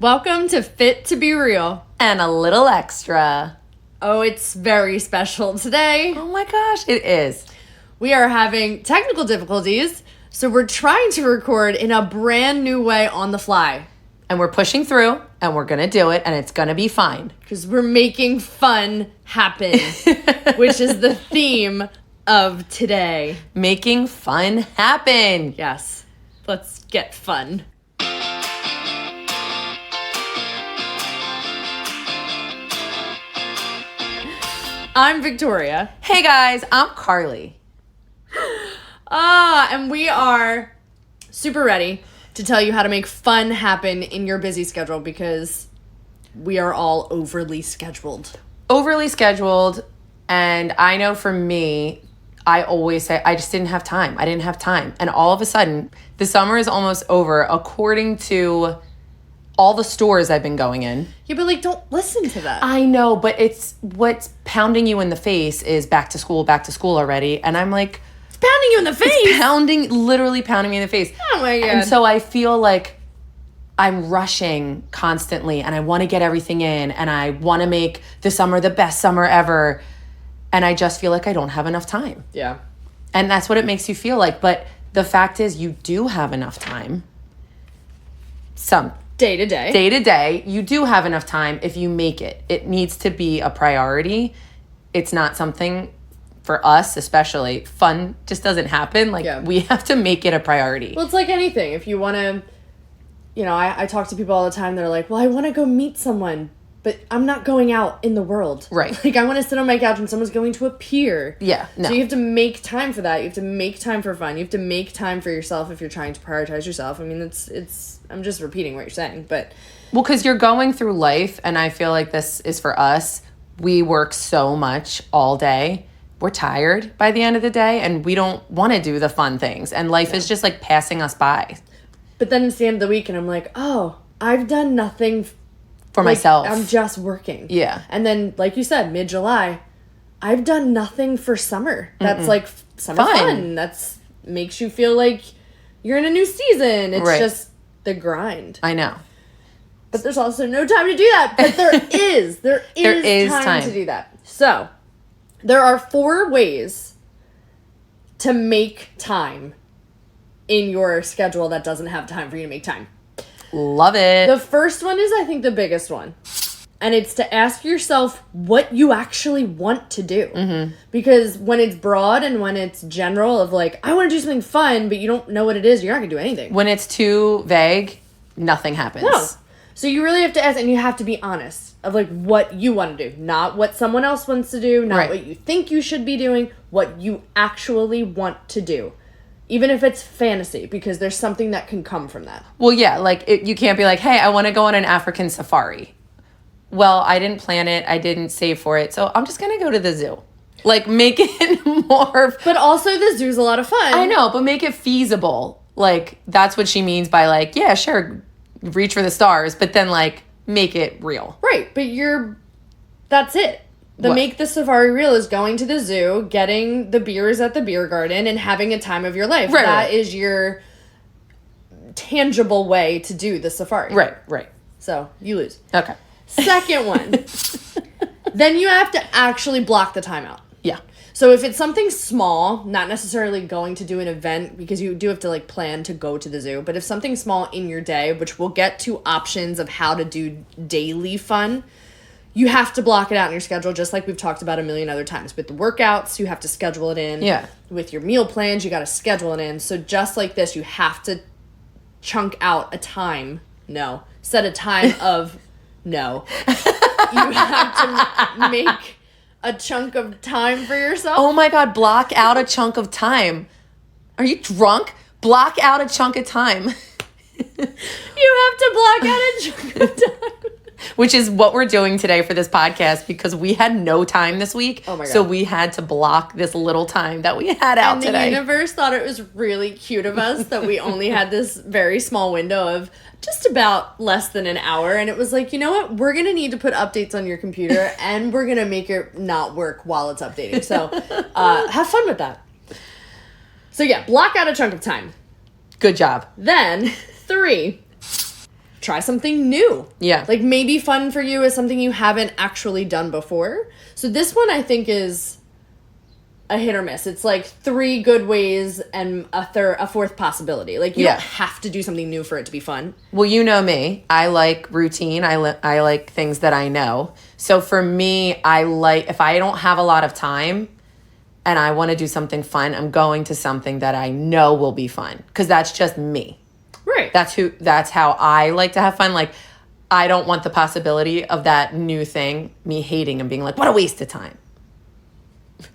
Welcome to Fit to Be Real. And a little extra. Oh, it's very special today. Oh my gosh, it is. We are having technical difficulties, so we're trying to record in a brand new way on the fly. And we're pushing through, and we're going to do it, and it's going to be fine. Because we're making fun happen, which is the theme of today. Making fun happen. Yes, let's get fun. I'm Victoria. Hey guys, I'm Carly. And we are super ready to tell you how to make fun happen in your busy schedule because we are all overly scheduled. Overly scheduled, and I know for me, I always say, I just didn't have time. I didn't have time. And all of a sudden, the summer is almost over according to all the stores I've been going in. Yeah, but don't listen to that. I know, but it's what's pounding you in the face is back to school already. And I'm like, It's pounding you in the face. Literally pounding me in the face. Oh my God. And so I feel like I'm rushing constantly and I want to get everything in and I want to make the summer the best summer ever. And I just feel like I don't have enough time. Yeah. And that's what it makes you feel like. But the fact is you do have enough time. Day to day, you do have enough time if you make it. It needs to be a priority. It's not something, for us especially, fun just doesn't happen. We have to make it a priority. Well, it's like anything. If you want to, I talk to people all the time. They're like, well, I want to go meet someone, but I'm not going out in the world. Right. I want to sit on my couch and someone's going to a pier. Yeah, no. So you have to make time for that. You have to make time for fun. You have to make time for yourself if you're trying to prioritize yourself. I mean, it's I'm just repeating what you're saying, but... Well, because you're going through life, and I feel like this is for us. We work so much all day. We're tired by the end of the day, and we don't want to do the fun things. And life is just, passing us by. But then it's the end of the week, and I'm like, oh, I've done nothing... For myself. I'm just working. Yeah. And then, like you said, mid-July, I've done nothing for summer. That's, summer fun. That's makes you feel like you're in a new season. It's just... the grind. I know. But there's also no time to do that. But there is. There is time to do that. So, there are 4 ways to make time in your schedule that doesn't have time for you to make time. Love it. The first one is, I think, the biggest one. And it's to ask yourself what you actually want to do. Mm-hmm. Because when it's broad and when it's general of I want to do something fun, but you don't know what it is, you're not going to do anything. When it's too vague, nothing happens. No. So you really have to ask, and you have to be honest of what you want to do. Not what someone else wants to do, not what you think you should be doing, what you actually want to do. Even if it's fantasy, because there's something that can come from that. Well, yeah, you can't be like, hey, I want to go on an African safari. Well, I didn't plan it. I didn't save for it. So I'm just going to go to the zoo. Make it more... But also the zoo's a lot of fun. I know, but make it feasible. That's what she means by yeah, sure, reach for the stars. But then make it real. Right, but that's it. Make the safari real is going to the zoo, getting the beers at the beer garden, and having a time of your life. Right, that is your tangible way to do the safari. Right. So, you lose. Okay. Second one. Then you have to actually block the time out. Yeah. So if it's something small, not necessarily going to do an event, because you do have to plan to go to the zoo, but if something small in your day, which we'll get to options of how to do daily fun, you have to block it out in your schedule, just like we've talked about a million other times. With the workouts, you have to schedule it in. Yeah. With your meal plans, you got to schedule it in. So just like this, you have to chunk out a time. No. Set a time of no. You have to make a chunk of time for yourself. Oh my God, block out a chunk of time. Are you drunk? Block out a chunk of time. You have to block out a chunk of time. Which is what we're doing today for this podcast because we had no time this week. Oh my God. So we had to block this little time that we had out today. And the universe thought it was really cute of us that we only had this very small window of just about less than an hour. And it was like, you know what? We're going to need to put updates on your computer and we're going to make it not work while it's updating. So have fun with that. So yeah, block out a chunk of time. Good job. Then 3, try something new. Yeah. Like maybe fun for you is something you haven't actually done before. So this one I think is a hit or miss. It's like 3 good ways and a fourth possibility. Like you don't have to do something new for it to be fun. Well, you know me. I like routine. I like things that I know. So for me, I like, if I don't have a lot of time and I want to do something fun, I'm going to something that I know will be fun, because that's just me. Right. That's how I like to have fun. Like, I don't want the possibility of that new thing, me hating and being like, what a waste of time.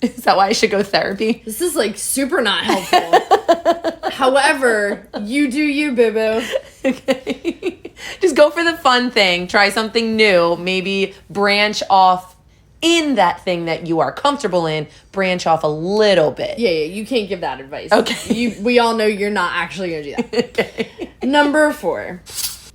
Is that why I should go therapy? This is like super not helpful. However, you do you, boo-boo. Okay. Just go for the fun thing. Try something new. Maybe branch off in that thing that you are comfortable in. Branch off a little bit. Yeah, you can't give that advice. Okay. We all know you're not actually going to do that. Okay. Number 4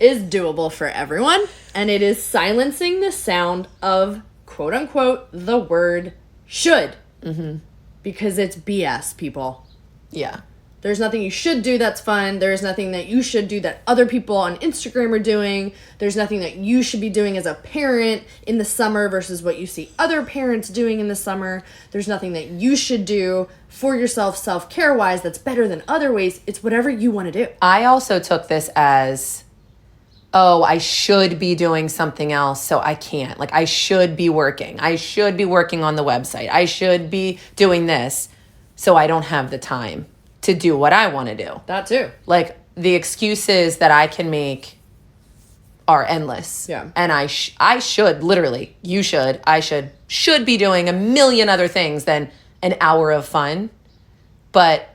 is doable for everyone, and it is silencing the sound of, quote unquote, the word should. Mm-hmm. Because it's BS, people. Yeah. There's nothing you should do that's fun. There's nothing that you should do that other people on Instagram are doing. There's nothing that you should be doing as a parent in the summer versus what you see other parents doing in the summer. There's nothing that you should do for yourself self-care wise that's better than other ways. It's whatever you want to do. I also took this as, oh, I should be doing something else, so I can't. Like, I should be working. I should be working on the website. I should be doing this, so I don't have the time to do what I want to do. That too. Like, the excuses that I can make are endless. Yeah. And I should, literally, you should, I should be doing a million other things than an hour of fun, but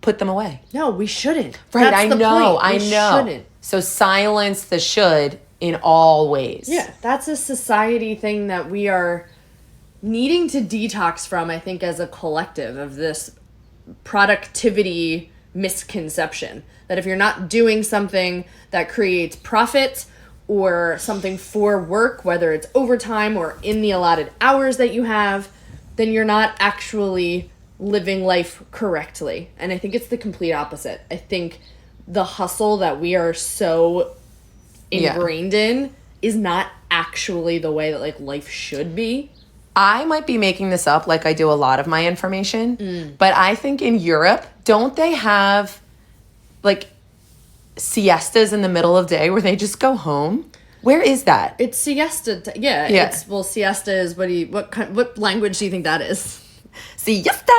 put them away. No, we shouldn't. Right, That's I the know, point. I We know. shouldn't. So silence the should in all ways. Yeah, that's a society thing that we are needing to detox from, I think, as a collective, of this productivity misconception. That if you're not doing something that creates profit or something for work, whether it's overtime or in the allotted hours that you have, then you're not actually living life correctly. And I think it's the complete opposite. I think the hustle that we are so ingrained in is not actually the way that like life should be. I might be making this up like I do a lot of my information, but I think in Europe, don't they have like siestas in the middle of the day where they just go home? Where is that? It's siesta. Yeah. It's, well, siesta is what language do you think that is? Siesta!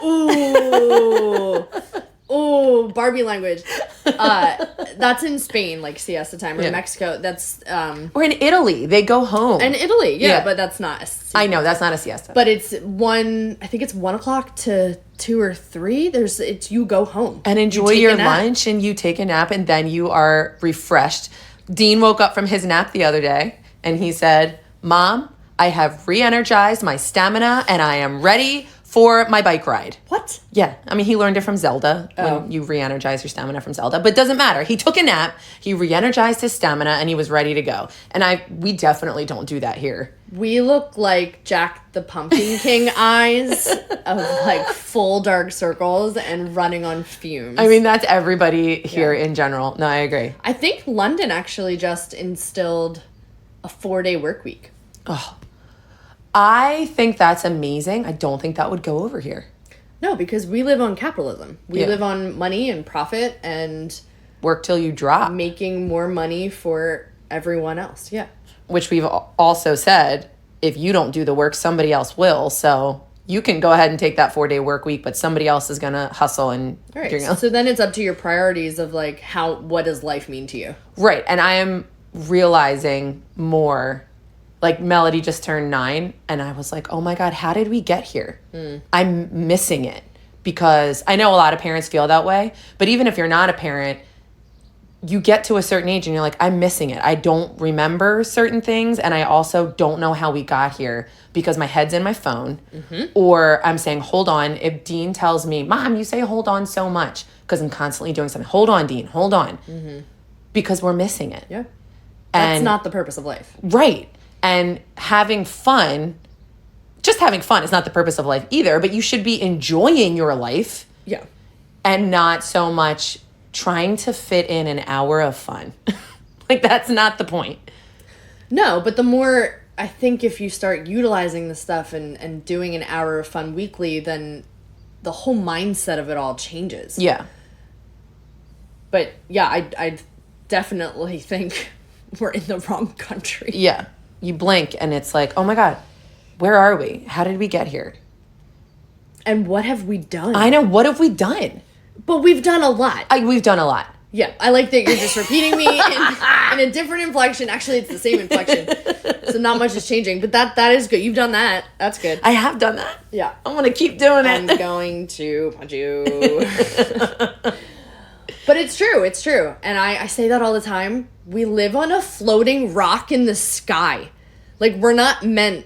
Ooh. Ooh, Barbie language. That's in Spain, like siesta time, or in Mexico. That's Or in Italy, they go home. and Italy, yeah, but that's not a siesta. I know, that's not a siesta. But it's I think it's 1 o'clock to 2 or 3. You go home. And enjoy your lunch and you take a nap and then you are refreshed. Dean woke up from his nap the other day and he said, Mom, I have re-energized my stamina and I am ready for my bike ride. What? Yeah. I mean, he learned it from Zelda when you re-energize your stamina from Zelda. But it doesn't matter. He took a nap, he re-energized his stamina, and he was ready to go. And we definitely don't do that here. We look like Jack the Pumpkin King eyes of like full dark circles and running on fumes. I mean, that's everybody here in general. No, I agree. I think London actually just instilled a 4-day work week. Oh, I think that's amazing. I don't think that would go over here. No, because we live on capitalism. We live on money and profit and work till you drop. Making more money for everyone else. Yeah. Which we've also said, if you don't do the work, somebody else will. So you can go ahead and take that 4-day work week, but somebody else is going to hustle and... All right. So then it's up to your priorities of like, what does life mean to you? Right. And I am realizing more. Like, Melody just turned 9, and I was like, oh my God, how did we get here? I'm missing it. Because I know a lot of parents feel that way, but even if you're not a parent, you get to a certain age and you're like, I'm missing it. I don't remember certain things, and I also don't know how we got here because my head's in my phone. Or I'm saying, hold on. If Dean tells me, Mom, you say hold on so much, because I'm constantly doing something. Hold on, Dean, hold on. Because we're missing it. Yeah. That's not the purpose of life. Right. And having fun, just having fun is not the purpose of life either, but you should be enjoying your life. Yeah. And not so much trying to fit in an hour of fun. Like, that's not the point. No, but the more, I think if you start utilizing the stuff and doing an hour of fun weekly, then the whole mindset of it all changes. Yeah. But yeah, I definitely think we're in the wrong country. Yeah. You blink and it's like, oh my God, where are we? How did we get here? And what have we done? I know. What have we done? But we've done a lot. We've done a lot. Yeah, I like that you're just repeating me in a different inflection. Actually, it's the same inflection. So not much is changing. But that is good. You've done that. That's good. I have done that. Yeah. I'm going to keep doing it. I'm going to punch you. But it's true. It's true. And I say that all the time. We live on a floating rock in the sky. Like, we're not meant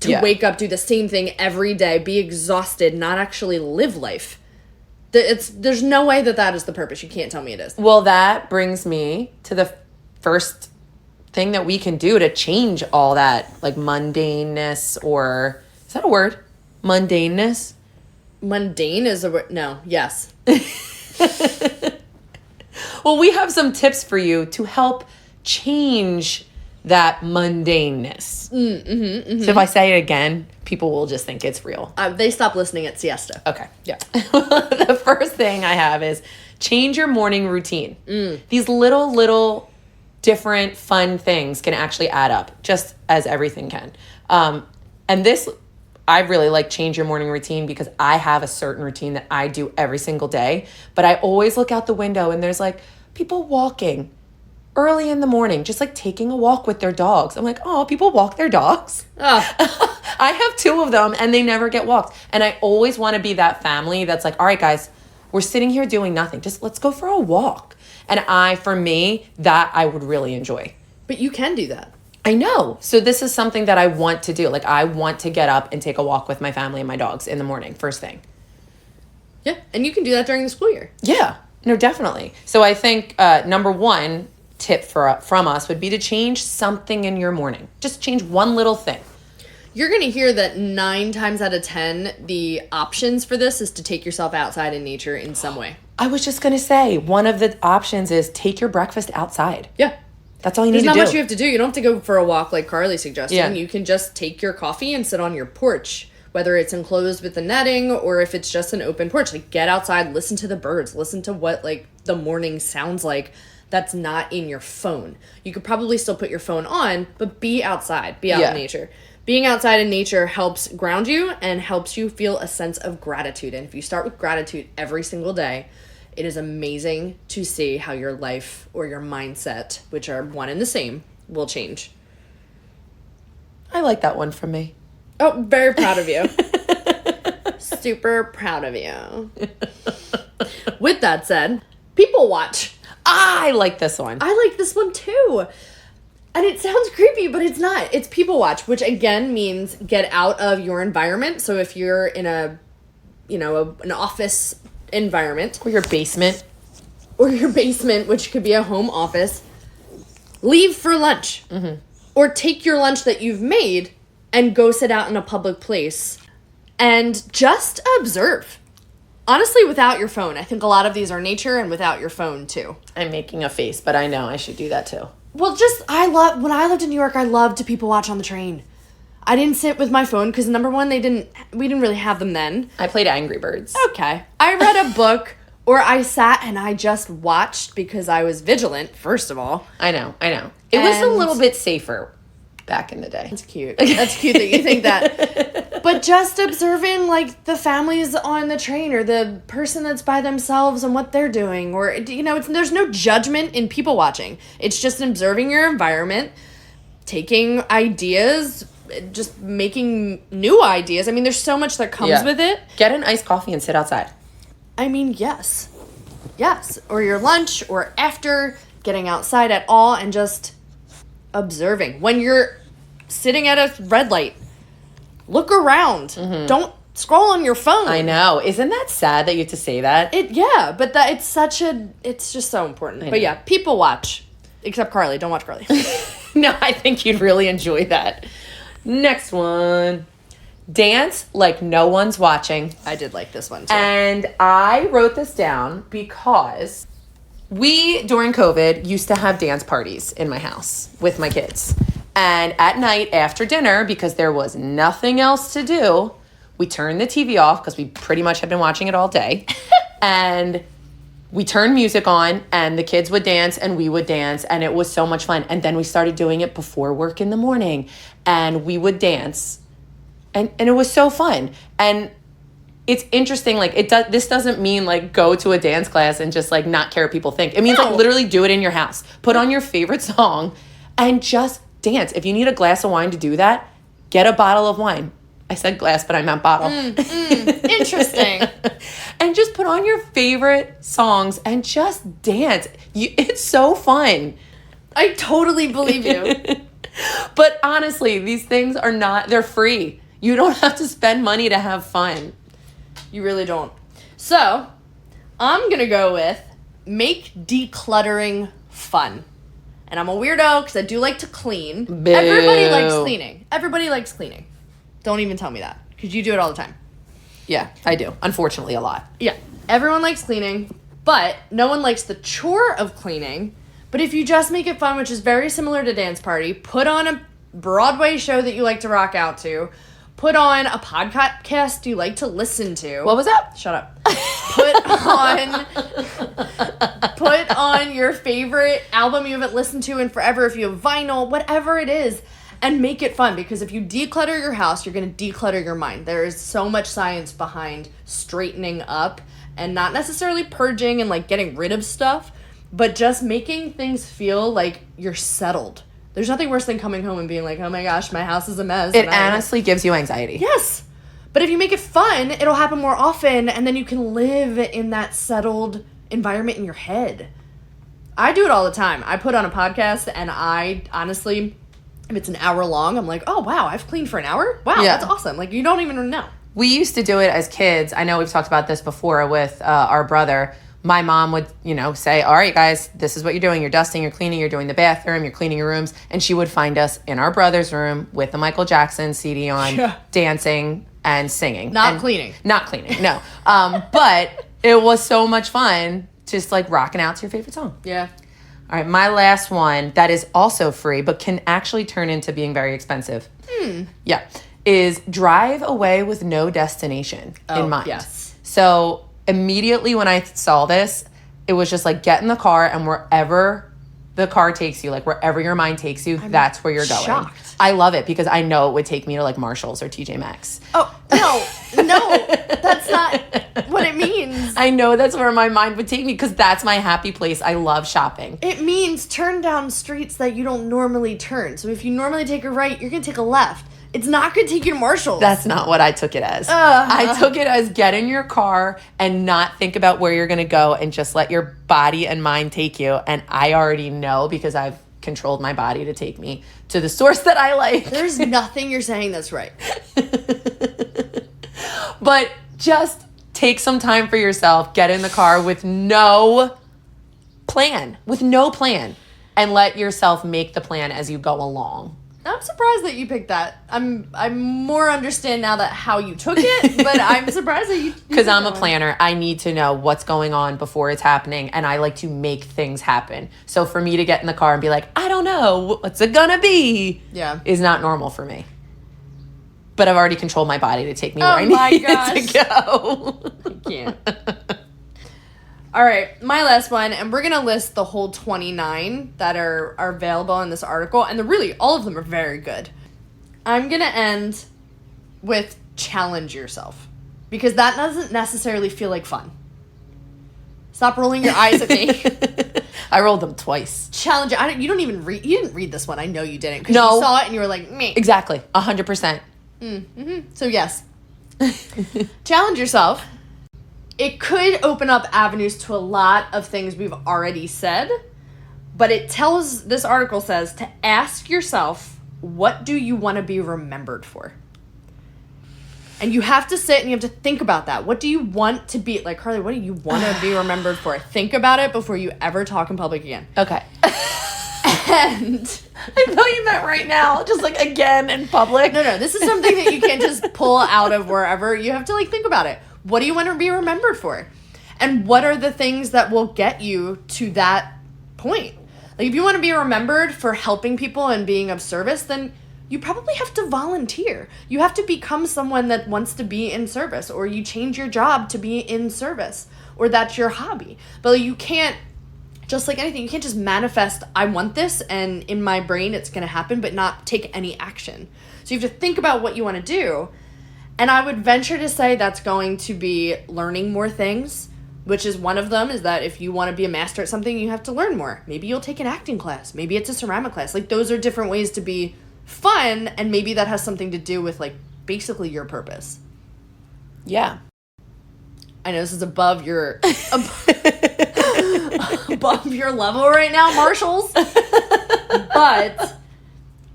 to wake up, do the same thing every day, be exhausted, not actually live life. There's no way that is the purpose. You can't tell me it is. Well, that brings me to the first thing that we can do to change all that, like, mundaneness, or is that a word? Mundaneness? Mundane is a word. No. Yes. Well, we have some tips for you to help change that mundaneness. So if I say it again, people will just think it's real. They stop listening at siesta. Okay. Yeah. The first thing I have is change your morning routine. These little different fun things can actually add up, just as everything can. And this, I really like change your morning routine because I have a certain routine that I do every single day. But I always look out the window and there's like people walking early in the morning, just like taking a walk with their dogs. I'm like, oh, people walk their dogs. Oh. I have 2 of them and they never get walked. And I always want to be that family that's like, all right, guys, we're sitting here doing nothing. Just let's go for a walk. And for me, that I would really enjoy. But you can do that. I know. So this is something that I want to do. Like, I want to get up and take a walk with my family and my dogs in the morning, first thing. Yeah, and you can do that during the school year. Yeah, no, definitely. So I think number 1 tip from us would be to change something in your morning. Just change one little thing. You're going to hear that 9 times out of 10, the options for this is to take yourself outside in nature in some way. I was just going to say, one of the options is take your breakfast outside. Yeah. That's all you need to do. There's not much you have to do. You don't have to go for a walk like Carly suggested. Yeah. You can just take your coffee and sit on your porch, whether it's enclosed with the netting or if it's just an open porch. Like, get outside, listen to the birds, listen to what, like, the morning sounds like that's not in your phone. You could probably still put your phone on, but be outside. Be out in nature. Being outside in nature helps ground you and helps you feel a sense of gratitude. And if you start with gratitude every single day, it is amazing to see how your life or your mindset, which are one and the same, will change. I like that one from me. Oh, very proud of you. Super proud of you. With that said, people watch. I like this one. I like this one too. And it sounds creepy, but it's not. It's people watch, which again means get out of your environment. So if you're in an office environment, Or your basement. which could be a home office, leave for lunch. Mm-hmm. Or take your lunch that you've made and go sit out in a public place and just observe. Honestly, without your phone. I think a lot of these are nature and without your phone too. I'm making a face, but I know I should do that too. Well, when I lived in New York, I loved to people watch on the train. I didn't sit with my phone because number one, we didn't really have them then. I played Angry Birds. Okay. I read a book or I sat and I just watched because I was vigilant, first of all. I know. It was a little bit safer back in the day. That's cute. That's cute that you think that. But just observing, like, the families on the train or the person that's by themselves and what they're doing. Or, there's no judgment in people watching. It's just observing your environment, taking ideas, just making new ideas. I mean, there's so much that comes with it. Get an iced coffee and sit outside. I mean, yes. Yes. Or your lunch or after, getting outside at all and just observing. When you're sitting at a red light, look around. Mm-hmm. Don't scroll on your phone. I know. Isn't that sad that you have to say that? But it's just so important. But yeah, people watch. Except Carly. Don't watch Carly. No, I think you'd really enjoy that. Next one. Dance like no one's watching. I did like this one too. And I wrote this down because We, during COVID, used to have dance parties in my house with my kids. And at night after dinner, because there was nothing else to do, we turned the TV off because we pretty much had been watching it all day. And we turned music on and the kids would dance and we would dance and it was so much fun. And then we started doing it before work in the morning and we would dance and it was so fun. And it's interesting, like this doesn't mean like go to a dance class and just like not care what people think. It means like literally do it in your house. Put on your favorite song and just dance. If you need a glass of wine to do that, get a bottle of wine. I said glass, but I meant bottle. Interesting. And just put on your favorite songs and just dance. It's so fun. I totally believe you. But honestly, these things are they're free. You don't have to spend money to have fun. You really don't. So, I'm going to go with make decluttering fun. And I'm a weirdo because I do like to clean. Boo. Everybody likes cleaning. Everybody likes cleaning. Don't even tell me that because you do it all the time. Yeah, I do. Unfortunately, a lot. Yeah. Everyone likes cleaning, but no one likes the chore of cleaning. But if you just make it fun, which is very similar to dance party, put on a Broadway show that you like to rock out to, put on a podcast you like to listen to. What was that? Shut up. Put on your favorite album you haven't listened to in forever, if you have vinyl, whatever it is, and make it fun. Because if you declutter your house, you're going to declutter your mind. There is so much science behind straightening up and not necessarily purging and like getting rid of stuff, but just making things feel like you're settled. There's nothing worse than coming home and being like, oh my gosh, my house is a mess. It honestly gives you anxiety. Yes. But if you make it fun, it'll happen more often, and then you can live in that settled environment in your head. I do it all the time. I put on a podcast, and I honestly, if it's an hour long, I'm like, oh, wow, I've cleaned for an hour? Wow, Yeah. That's awesome. Like, you don't even know. We used to do it as kids. I know we've talked about this before with our brother. My mom would, say, all right, guys, this is what you're doing. You're dusting, you're cleaning, you're doing the bathroom, you're cleaning your rooms. And she would find us in our brother's room with the Michael Jackson CD on, dancing and singing. Not cleaning, no. But it was so much fun just like rocking out to your favorite song. Yeah. All right, my last one that is also free but can actually turn into being very expensive. Yeah, is drive away with no destination in mind. Yes. So immediately when I saw this, it was just like get in the car and wherever the car takes you, like wherever your mind takes you, that's where you're going. Shocked. I love it because I know it would take me to like Marshall's or TJ Maxx. Oh, no, that's not what it means. I know that's where my mind would take me because that's my happy place. I love shopping. It means turn down streets that you don't normally turn. So if you normally take a right, you're going to take a left. It's not going to take you to Marshall's. That's not what I took it as. I took it as get in your car and not think about where you're going to go and just let your body and mind take you. And I already know because I've controlled my body to take me to the source that I like. There's nothing you're saying that's right. But just take some time for yourself. Get in the car with no plan. And let yourself make the plan as you go along. I'm surprised that you picked that. I'm more understand now that how you took it, but I'm surprised that you because I'm a planner. I need to know what's going on before it's happening, and I like to make things happen. So for me to get in the car and be like, I don't know, what's it gonna be? Yeah. Is not normal for me. But I've already controlled my body to take me where I need to go. I can't. All right, my last one, and we're going to list the whole 29 that are available in this article, and all of them are very good. I'm going to end with challenge yourself, because that doesn't necessarily feel like fun. Stop rolling your eyes at me. I rolled them twice. Challenge. You didn't read this one. I know you didn't, because No. you saw it and you were like, me. Exactly, 100%. So yes, challenge yourself. It could open up avenues to a lot of things we've already said, but this article says to ask yourself, what do you want to be remembered for? And you have to sit and you have to think about that. What do you want to be, like, Carly, what do you want to be remembered for? Think about it before you ever talk in public again. Okay. And I thought you meant right now, just like again in public. No, this is something that you can't just pull out of wherever. You have to think about it. What do you want to be remembered for? And what are the things that will get you to that point? Like, if you want to be remembered for helping people and being of service, then you probably have to volunteer. You have to become someone that wants to be in service, or you change your job to be in service, or that's your hobby. But you can't, just like anything, you can't just manifest, I want this, and in my brain it's going to happen, but not take any action. So you have to think about what you want to do. And I would venture to say that's going to be learning more things, which is one of them, is that if you want to be a master at something, you have to learn more. Maybe you'll take an acting class. Maybe it's a ceramic class. Like, those are different ways to be fun, and maybe that has something to do with, like, basically your purpose. Yeah. I know this is above your above your level right now, Marshalls. But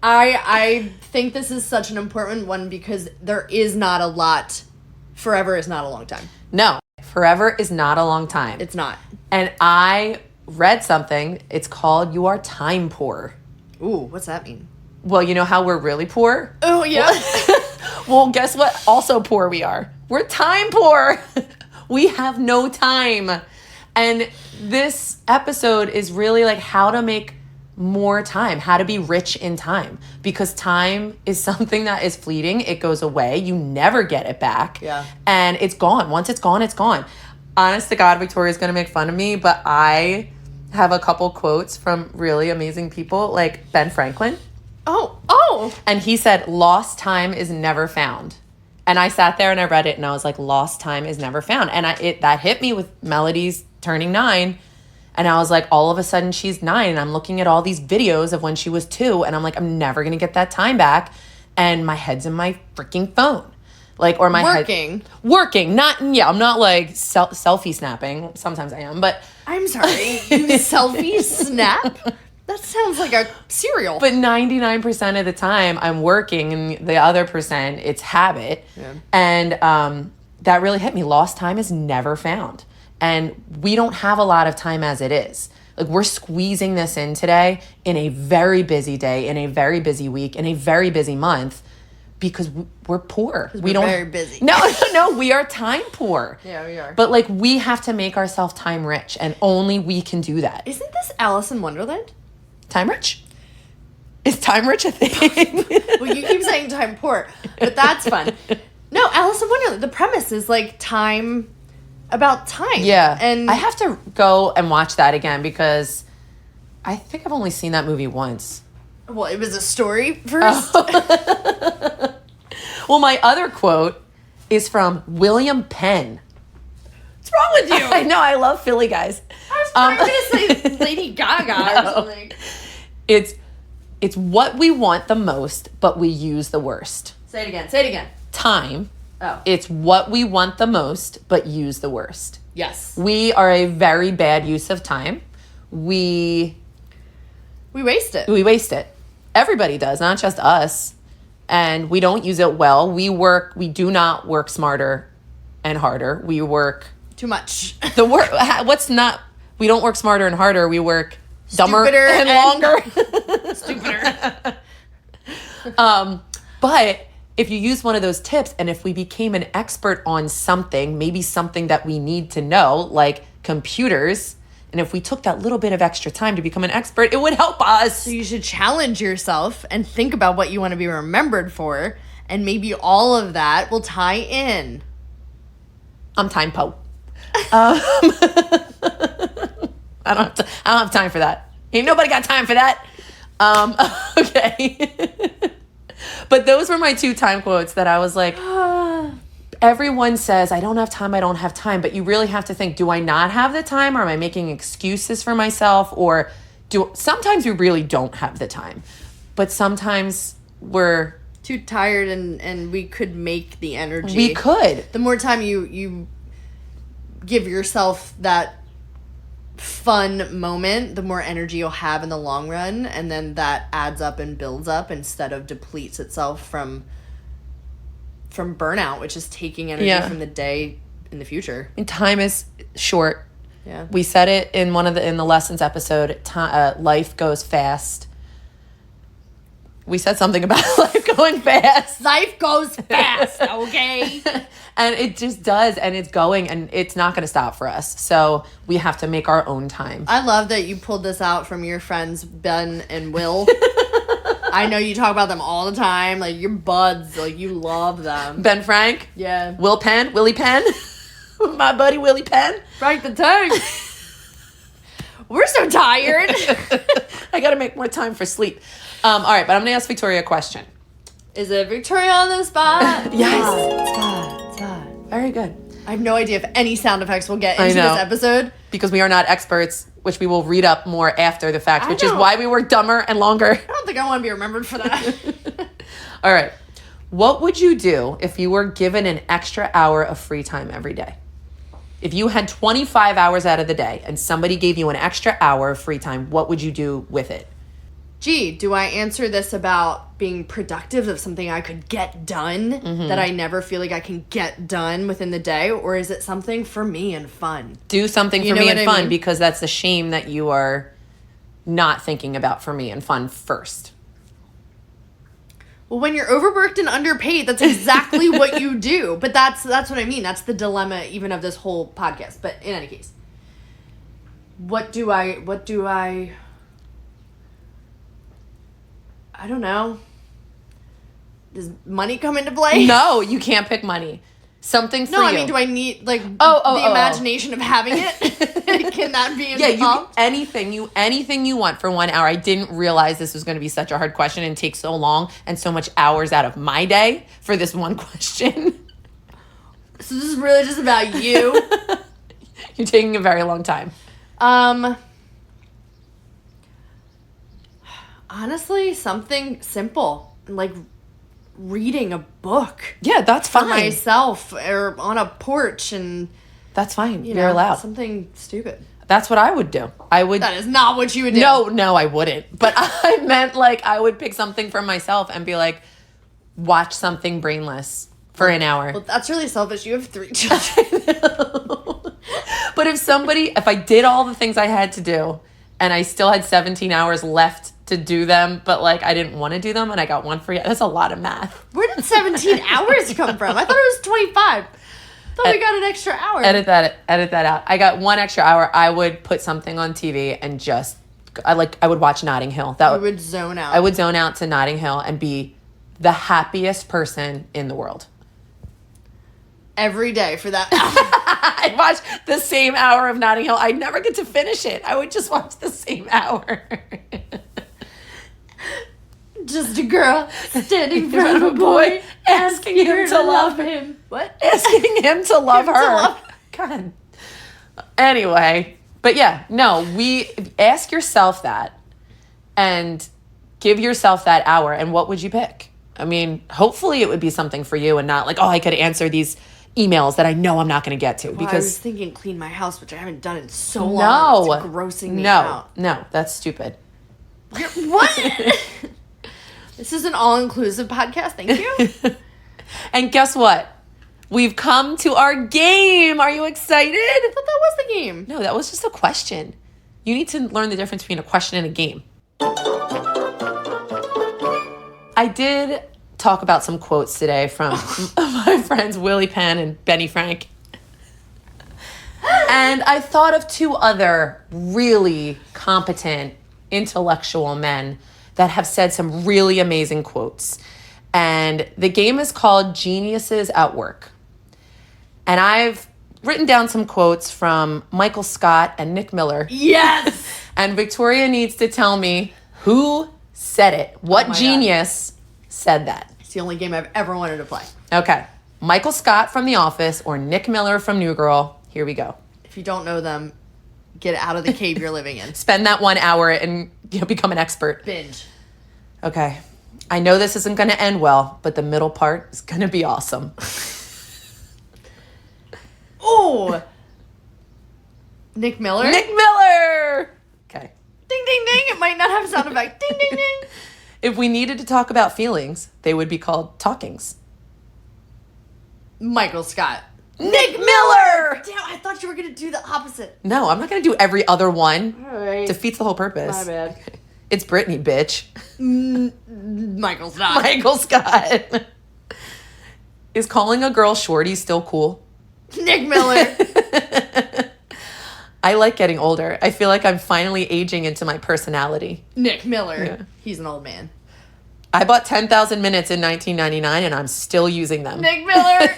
I think this is such an important one because there is not a lot. Forever is not a long time. No, forever is not a long time. It's not. And I read something. It's called "You Are Time Poor." Ooh, what's that mean? Well, you know how we're really poor? Oh, yeah. Well, guess what? Also poor we are. We're time poor. We have no time. And this episode is really like how to make more time, how to be rich in time. Because time is something that is fleeting. It goes away. You never get it back. Yeah. And it's gone. Once it's gone, it's gone. Honest to God, Victoria's going to make fun of me, but I have a couple quotes from really amazing people like Ben Franklin. Oh. And he said, lost time is never found. And I sat there and I read it and I was like, lost time is never found. And that hit me with Melody's turning 9. And I was like, all of a sudden she's 9. And I'm looking at all these videos of when she was 2. And I'm like, I'm never going to get that time back. And my head's in my freaking phone. Like, or my Working. Working. I'm not like selfie snapping. Sometimes I am, but. I'm sorry. You selfie snap? That sounds like a cereal. But 99% of the time I'm working, and the other percent, it's habit. Yeah. And that really hit me. Lost time is never found. And we don't have a lot of time as it is. Like, we're squeezing this in today in a very busy day, in a very busy week, in a very busy month, because we're poor. We're very busy. No, we are time poor. Yeah, we are. But like, we have to make ourselves time rich, and only we can do that. Isn't this Alice in Wonderland? Time rich? Is time rich a thing? Well, you keep saying time poor, but that's fun. No, Alice in Wonderland. The premise is like time, about time. Yeah. And I have to go and watch that again because I think I've only seen that movie once. Well, it was a story first. Oh. Well, my other quote is from William Penn. What's wrong with you? I know, I love Philly guys. I was trying to say Lady Gaga or something. It's what we want the most, but we use the worst. Say it again. Time. Oh. It's what we want the most, but use the worst. Yes. We are a very bad use of time. We waste it. We waste it. Everybody does, not just us. And we don't use it well. We do not work smarter and harder. We work Too much. We don't work smarter and harder. We work dumber Stupider and longer. Stupider. But if you use one of those tips, and if we became an expert on something, maybe something that we need to know, like computers, and if we took that little bit of extra time to become an expert, it would help us. So you should challenge yourself and think about what you want to be remembered for, and maybe all of that will tie in. I'm time po. I don't have time for that. Ain't nobody got time for that. Okay. But those were my 2 time quotes that I was like, everyone says, I don't have time. But you really have to think, do I not have the time? Or am I making excuses for myself? Or sometimes we really don't have the time. But sometimes we're too tired and we could make the energy. We could. The more time you give yourself that fun moment, the more energy you'll have in the long run, and then that adds up and builds up instead of depletes itself from burnout, which is taking energy from the day in the future. And time is short. Yeah. We said it in the lessons episode. Life goes fast. we said something about life going fast. Life goes fast, okay? And it just does, and it's going, and it's not going to stop for us. So we have to make our own time. I love that you pulled this out from your friends Ben and Will. I know you talk about them all the time. Like, your buds, like, you love them. Ben Frank, Yeah. Willie Penn, my buddy Willie Penn. Frank the Tank. We're so tired. I got to make more time for sleep. All right, but I'm going to ask Victoria a question. Is it Victoria on the spot? Yes. Spot. Very good. I have no idea if any sound effects will get into know. this episode. Because we are not experts, which we will read up more after the fact, I which is know. why we were dumber and longer. I don't think I want to be remembered for that. All right. What would you do if you were given an extra hour of free time every day? If you had 25 hours out of the day and somebody gave you an extra hour of free time, what would you do with it? Gee, do I answer this about being productive of something I could get done that I never feel like I can get done within the day? Or is it something for me and fun? Do something You for know me what and I fun, mean? because that's a shame that you are not thinking about for me and fun first. Well, when you're overworked and underpaid, that's exactly what you do. But that's what I mean. That's the dilemma even of this whole podcast. But in any case, what do I don't know. Does money come into play? No, you can't pick money. Something for No, you. I mean, do I need the oh. imagination of having it? Can that be Yeah, involved? anything you want for 1 hour. I didn't realize this was going to be such a hard question and take so long and so much hours out of my day for this one question. So this is really just about you. You're taking a very long time. Honestly, something simple like reading a book Yeah, that's for fine. myself or on a porch and That's fine. you You're know, allowed. something stupid. That's what I would do. I would. That is not what you would do. No, I wouldn't. But I meant like I would pick something for myself and be like, watch something brainless for an hour. Well, that's really selfish. You have 3 children. But if I did all the things I had to do and I still had 17 hours left to do them, but like I didn't want to do them and I got one free, that's a lot of math. Where did 17 hours come from? I thought it was 25. I thought we got an extra hour. Edit that out. I got 1 extra hour. I would put something on TV and I would watch Notting Hill. You would zone out. I would zone out to Notting Hill and be the happiest person in the world. Every day for that hour. I'd watch the same hour of Notting Hill. I'd never get to finish it. I would just watch the same hour. Just a girl standing in front of a boy asking him to love him. What? Asking him to love Him to her. love- God. Anyway, but yeah, no, ask yourself that and give yourself that hour. And what would you pick? I mean, hopefully it would be something for you and not like, oh, I could answer these emails that I know I'm not going to get to. Well, I was Because thinking clean my house, which I haven't done in so long. no, It's grossing me out. no, that's stupid. What? This is an all-inclusive podcast. Thank you. And guess what? We've come to our game. Are you excited? I thought that was the game. No, that was just a question. You need to learn the difference between a question and a game. I did talk about some quotes today from my friends Willie Penn and Benny Frank. And I thought of 2 other really competent, intellectual men that have said some really amazing quotes. And the game is called Geniuses at Work. And I've written down some quotes from Michael Scott and Nick Miller. Yes. And Victoria needs to tell me who said it. What my genius said that? It's the only game I've ever wanted to play. Okay. Michael Scott from The Office or Nick Miller from New Girl. Here we go. If you don't know them, get out of the cave you're living in. Spend that 1 hour and become an expert. Binge. Okay. I know this isn't going to end well, but the middle part is going to be awesome. Oh. Nick Miller? Nick Miller! Okay. Ding, ding, ding. It might not have a sound effect. Ding, ding, ding. If we needed to talk about feelings, they would be called talkings. Michael Scott. Nick Miller! Damn, I thought you were going to do the opposite. No, I'm not going to do every other one. All right. Defeats the whole purpose. My bad. It's Britney, bitch. Michael Scott. Michael Scott. Is calling a girl shorty still cool? Nick Miller. I like getting older. I feel like I'm finally aging into my personality. Nick Miller. Yeah. He's an old man. I bought 10,000 minutes in 1999 and I'm still using them. Nick Miller.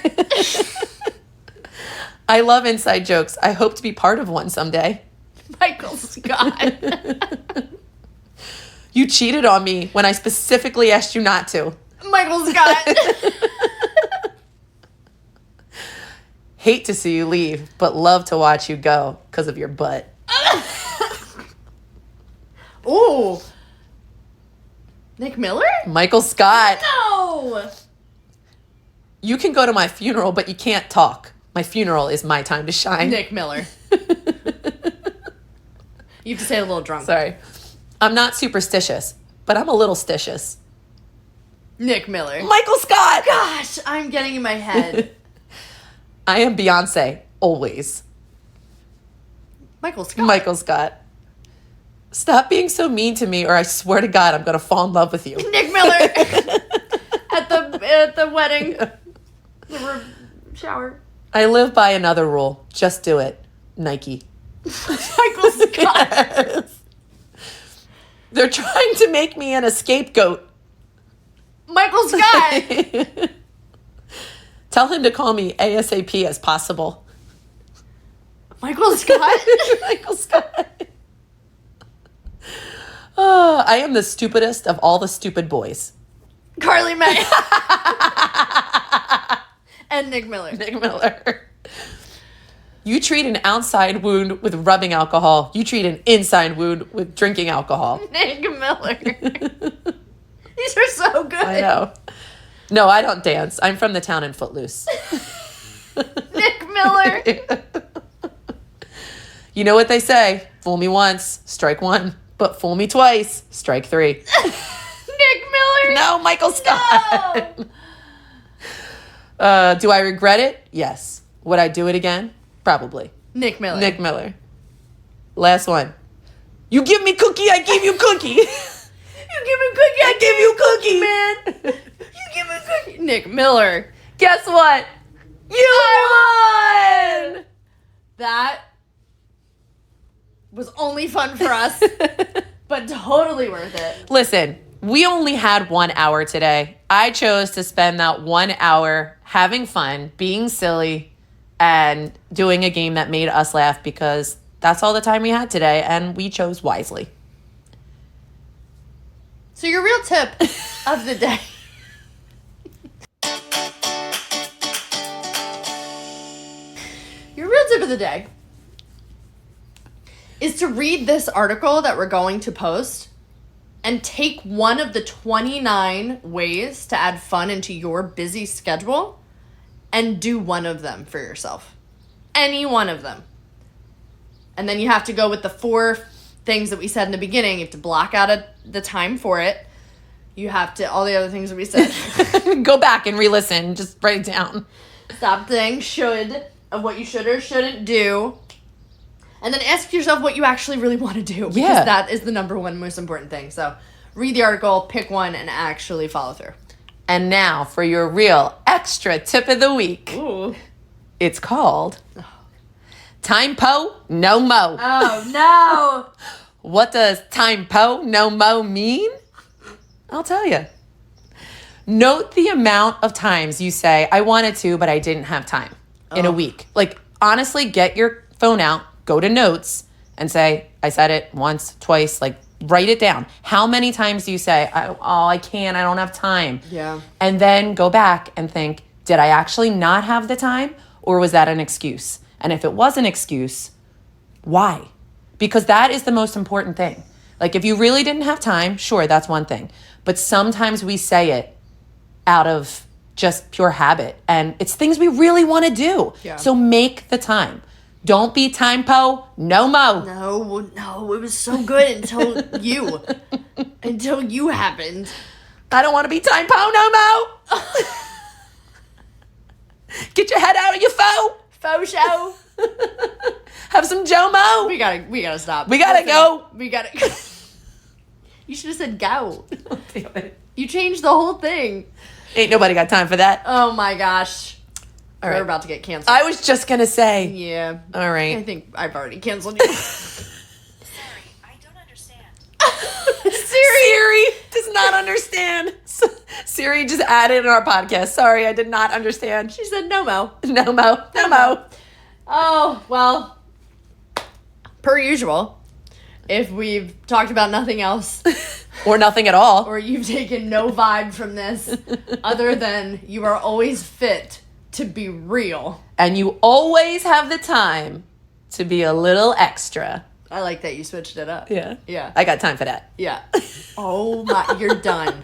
I love inside jokes. I hope to be part of one someday. Michael Scott. You cheated on me when I specifically asked you not to. Michael Scott. Hate to see you leave, but love to watch you go because of your butt. Ooh. Nick Miller? Michael Scott. No. You can go to my funeral, but you can't talk. My funeral is my time to shine. Nick Miller. You have to say it a little drunk. Sorry. I'm not superstitious, but I'm a little stitious. Nick Miller. Michael Scott. Gosh, I'm getting in my head. I am Beyonce, always. Michael Scott. Michael Scott. Stop being so mean to me, or I swear to God, I'm going to fall in love with you. Nick Miller. at the wedding. The shower. I live by another rule. Just do it. Nike. Michael Scott. Yes. They're trying to make me a scapegoat. Michael Scott. Tell him to call me ASAP as possible. Michael Scott. Michael Scott. Oh, I am the stupidest of all the stupid boys. Carly May. And Nick Miller. Nick Miller. You treat an outside wound with rubbing alcohol. You treat an inside wound with drinking alcohol. Nick Miller. These are so good. I know. No, I don't dance. I'm from the town in Footloose. Nick Miller. You know what they say? Fool me once, strike one. But fool me twice, strike three. Nick Miller. No, Michael Scott. No. Do I regret it? Yes. Would I do it again? Probably. Nick Miller. Nick Miller. Last one. You give me cookie, I give you cookie. You give me cookie, I give you cookie. man. You give me cookie. Nick Miller. Guess what? You won! That was only fun for us, but totally worth it. Listen, we only had 1 hour today. I chose to spend that 1 hour having fun, being silly, and doing a game that made us laugh because that's all the time we had today, and we chose wisely. So your real tip of the day. Your real tip of the day is to read this article that we're going to post and take one of the 29 ways to add fun into your busy schedule and do one of them for yourself. Any one of them. And then you have to go with the 4 things that we said in the beginning. You have to block out the time for it. You have to, all the other things that we said. Go back and re-listen. Just write it down. Stop saying should of what you should or shouldn't do. And then ask yourself what you actually really want to do. Because Yeah. that is the number one most important thing. So read the article, pick one, and actually follow through. And now for your real extra tip of the week. Ooh. It's called Time Po No Mo. Oh, no. What does time po no mo mean? I'll tell you. Note the amount of times you say, I wanted to, but I didn't have time in a week. Like, honestly, get your phone out, go to notes, and say, I said it once, twice, like, write it down. How many times do you say, I can't, I don't have time? Yeah. And then go back and think, did I actually not have the time, or was that an excuse? And if it was an excuse, why? Because that is the most important thing. Like, if you really didn't have time, sure, that's one thing. But sometimes we say it out of just pure habit. And it's things we really want to do. Yeah. So make the time. Don't be time po, no mo. No, it was so good until you. Until you happened. I don't want to be time po, no mo. Get your head out of your phone. Faux show. Have some Jomo. We gotta stop. We gotta go. We gotta go. You should have said gout. Damn it. You changed the whole thing. Ain't nobody got time for that. Oh my gosh. All We're right. about to get canceled. I was just gonna say. Yeah. All I right. think I've already canceled you. Sorry, I don't understand. Siri does not understand. Siri just added in our podcast. Sorry, I did not understand. She said no mo. No mo. No mo. Oh, well, per usual, if we've talked about nothing else Or nothing at all. or you've taken no vibe from this other than you are always fit to be real. And you always have the time to be a little extra. I like that you switched it up. Yeah. Yeah. I got time for that. Yeah. Oh my, you're done.